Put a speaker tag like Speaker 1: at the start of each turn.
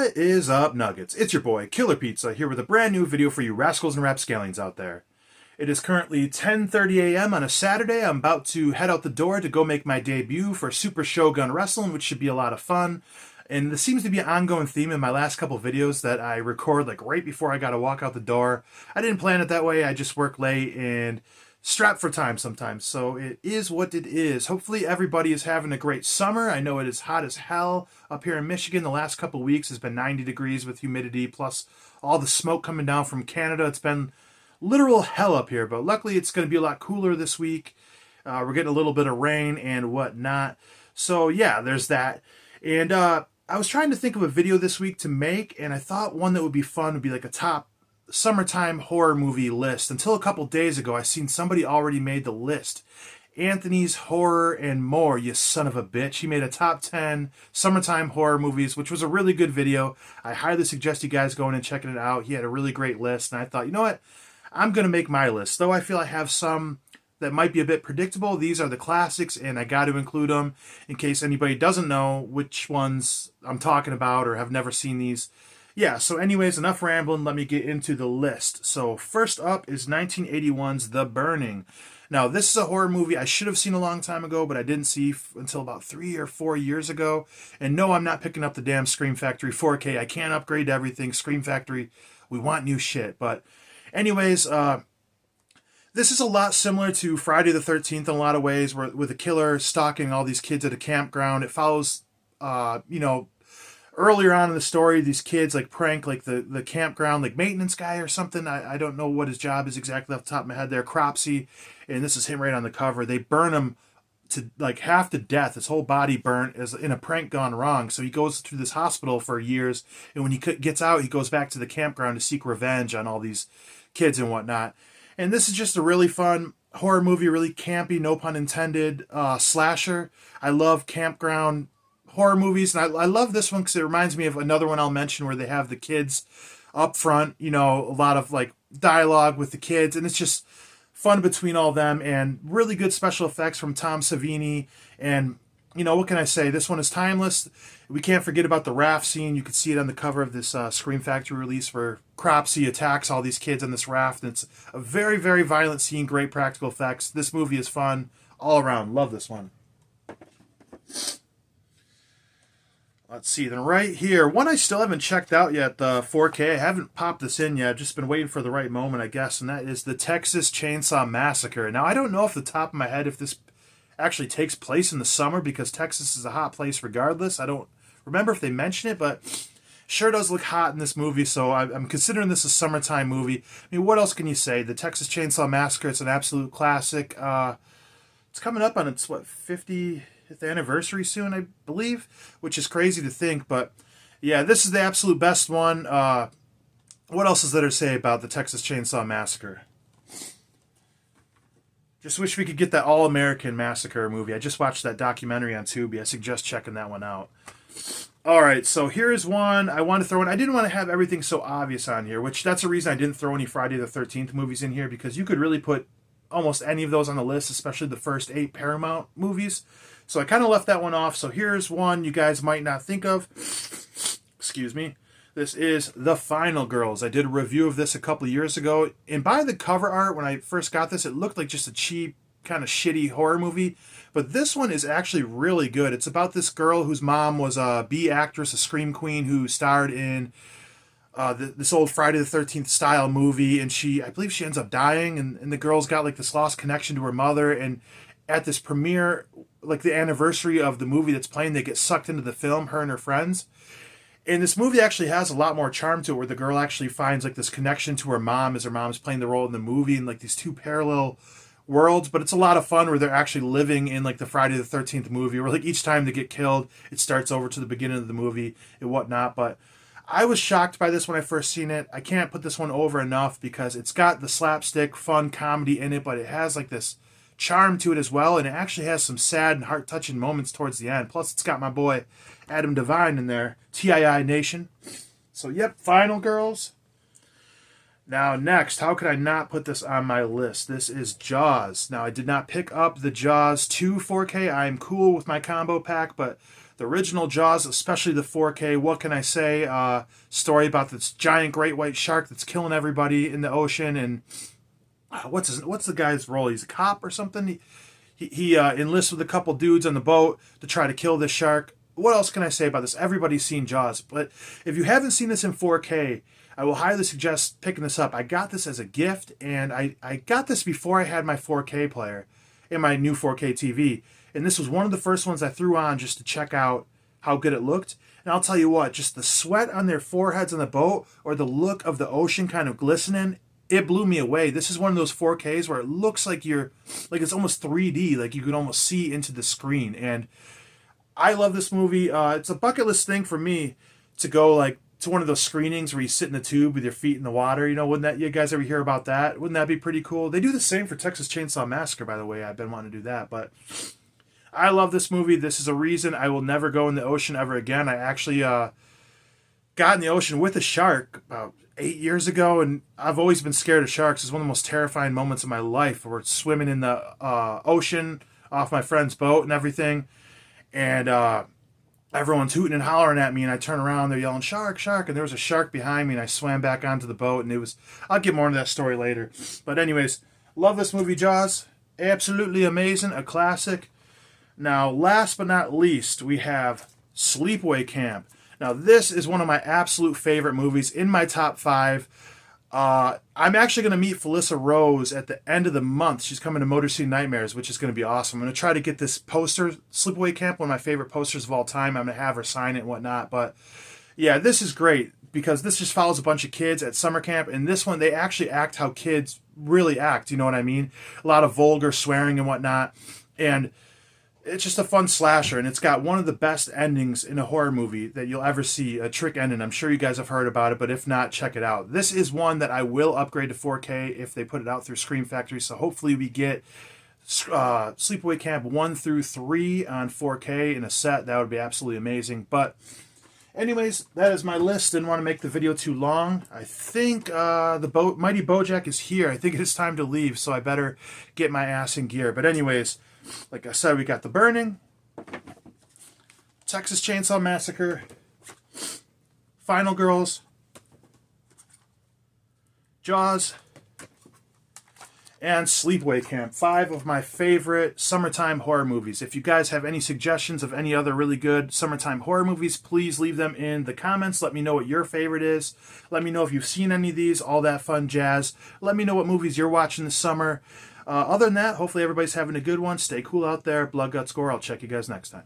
Speaker 1: What is up, Nuggets? It's your boy, Killer Pizza, here with a brand new video for you rascals and rapscallions out there. It is currently 10:30 a.m. on a Saturday. I'm about to head out the door to go make my debut for Super Shogun Wrestling, which should be a lot of fun. And this seems to be an ongoing theme in my last couple videos that I record like right before I gotta walk out the door. I didn't plan it that way, I just work late and strapped for time sometimes, so it is what it is. Hopefully everybody is having a great summer. I know it is hot as hell up here in Michigan. The last couple of weeks has been 90 degrees with humidity, plus all the smoke coming down from Canada. It's been literal hell up here, but luckily it's going to be a lot cooler this week. We're getting a little bit of rain and whatnot. So yeah, there's that. And I was trying to think of a video this week to make, and I thought one that would be fun would be like a top summertime horror movie list. Until a couple days ago, I seen somebody already made the list. Anthony's Horror and More, you son of a bitch. He made a top 10 summertime horror movies, which was a really good video. I highly suggest you guys going and checking it out. He had a really great list, and I thought, you know what? I'm going to make my list. Though I feel I have some that might be a bit predictable, these are the classics, and I got to include them in case anybody doesn't know which ones I'm talking about or have never seen these. Yeah, so anyways, enough rambling. Let me get into the list. So first up is 1981's The Burning. Now, this is a horror movie I should have seen a long time ago, but I didn't see until about 3 or 4 years ago. And no, I'm not picking up the damn Scream Factory 4K. I can't upgrade everything. Scream Factory, we want new shit. But anyways, this is a lot similar to Friday the 13th in a lot of ways, with a killer stalking all these kids at a campground. It follows, earlier on in the story, these kids like prank like the campground like maintenance guy or something. I don't know what his job is exactly off the top of my head there. Cropsy, and this is him right on the cover. They burn him to like half to death. His whole body burnt as in a prank gone wrong. So he goes to this hospital for years, and when he gets out, he goes back to the campground to seek revenge on all these kids and whatnot. And this is just a really fun horror movie, really campy, no pun intended, slasher. I love campground horror movies, and I love this one because it reminds me of another one I'll mention where they have the kids up front, a lot of like dialogue with the kids, and it's just fun between all them, and really good special effects from Tom Savini. And what can I say, this one is timeless. We can't forget about the raft scene. You can see it on the cover of this Scream Factory release where Cropsy attacks all these kids on this raft, and it's a very, very violent scene, great practical effects. This movie is fun all around. Love this one. Let's see, then right here, one I still haven't checked out yet, the 4K. I haven't popped this in yet. I've just been waiting for the right moment, I guess, and that is the Texas Chainsaw Massacre. Now, I don't know off the top of my head if this actually takes place in the summer, because Texas is a hot place regardless. I don't remember if they mention it, but sure does look hot in this movie, so I'm considering this a summertime movie. I mean, what else can you say? The Texas Chainsaw Massacre, it's an absolute classic. It's coming up on its, 50th anniversary soon, I believe, which is crazy to think, but yeah, this is the absolute best one. What else is there to say about the Texas Chainsaw Massacre? Just wish we could get that All-American Massacre movie. I just watched that documentary on Tubi. I suggest checking that one out. Alright, so here's one I want to throw in. I didn't want to have everything so obvious on here, which that's the reason I didn't throw any Friday the 13th movies in here, because you could really put almost any of those on the list, especially the first 8 Paramount movies. So I kind of left that one off. So here's one you guys might not think of. Excuse me. This is The Final Girls. I did a review of this a couple of years ago. And by the cover art, when I first got this, it looked like just a cheap, kind of shitty horror movie. But this one is actually really good. It's about this girl whose mom was a B actress, a scream queen, who starred in this old Friday the 13th style movie. And I believe she ends up dying. And the girl's got like this lost connection to her mother. And at this premiere, like the anniversary of the movie that's playing, they get sucked into the film, her and her friends. And this movie actually has a lot more charm to it, where the girl actually finds like this connection to her mom as her mom's playing the role in the movie, and like these two parallel worlds. But it's a lot of fun where they're actually living in like the Friday the 13th movie, where like each time they get killed, it starts over to the beginning of the movie and whatnot. But I was shocked by this when I first seen it. I can't put this one over enough because it's got the slapstick fun comedy in it, but it has like this charm to it as well, and it actually has some sad and heart-touching moments towards the end. Plus, it's got my boy Adam Devine in there, TII Nation. So, yep, Final Girls. Now, next, how could I not put this on my list? This is Jaws. Now, I did not pick up the Jaws 2 4K. I am cool with my combo pack, but The original Jaws, especially the 4K, what can I say? Story about this giant great white shark that's killing everybody in the ocean. And what's the guy's role? He's a cop or something? He enlists with a couple dudes on the boat to try to kill this shark. What else can I say about this? Everybody's seen Jaws. But if you haven't seen this in 4K, I will highly suggest picking this up. I got this as a gift, and I got this before I had my 4K player in my new 4K TV. And this was one of the first ones I threw on just to check out how good it looked. And I'll tell you what, just the sweat on their foreheads on the boat, or the look of the ocean kind of glistening, it blew me away. This is one of those 4Ks where it looks like it's almost 3D, like you could almost see into the screen. And I love this movie. It's a bucket list thing for me to go like to one of those screenings where you sit in the tube with your feet in the water. You know, wouldn't that, you guys ever hear about that? Wouldn't that be pretty cool? They do the same for Texas Chainsaw Massacre, by the way. I've been wanting to do that, but I love this movie. This is a reason I will never go in the ocean ever again. I actually got in the ocean with a shark about 8 years ago, and I've always been scared of sharks. It's one of the most terrifying moments of my life. We're swimming in the ocean off my friend's boat and everything, and everyone's hooting and hollering at me, and I turn around, they're yelling, "Shark, shark," and there was a shark behind me, and I swam back onto the boat, and it was, I'll get more into that story later. But anyways, love this movie, Jaws. Absolutely amazing, a classic. Now, last but not least, we have Sleepaway Camp. Now, this is one of my absolute favorite movies, in my top 5. I'm actually going to meet Felissa Rose at the end of the month. She's coming to Motor City Nightmares, which is going to be awesome. I'm going to try to get this poster, Sleepaway Camp, one of my favorite posters of all time. I'm going to have her sign it and whatnot. But yeah, this is great because this just follows a bunch of kids at summer camp. And this one, they actually act how kids really act. You know what I mean? A lot of vulgar swearing and whatnot. And it's just a fun slasher, and it's got one of the best endings in a horror movie that you'll ever see, a trick ending. I'm sure you guys have heard about it, but if not, check it out. This is one that I will upgrade to 4K if they put it out through Scream Factory, so hopefully we get Sleepaway Camp 1 through 3 on 4K in a set. That would be absolutely amazing. But anyways, that is my list. Didn't want to make the video too long. I think the Mighty Bojack is here. I think it is time to leave, so I better get my ass in gear. But anyways, like I said, we got The Burning, Texas Chainsaw Massacre, Final Girls, Jaws, and Sleepaway Camp. 5 of my favorite summertime horror movies. If you guys have any suggestions of any other really good summertime horror movies, please leave them in the comments. Let me know what your favorite is. Let me know if you've seen any of these, all that fun jazz. Let me know what movies you're watching this summer. Other than that, hopefully everybody's having a good one. Stay cool out there. Blood, Guts, Gore. I'll check you guys next time.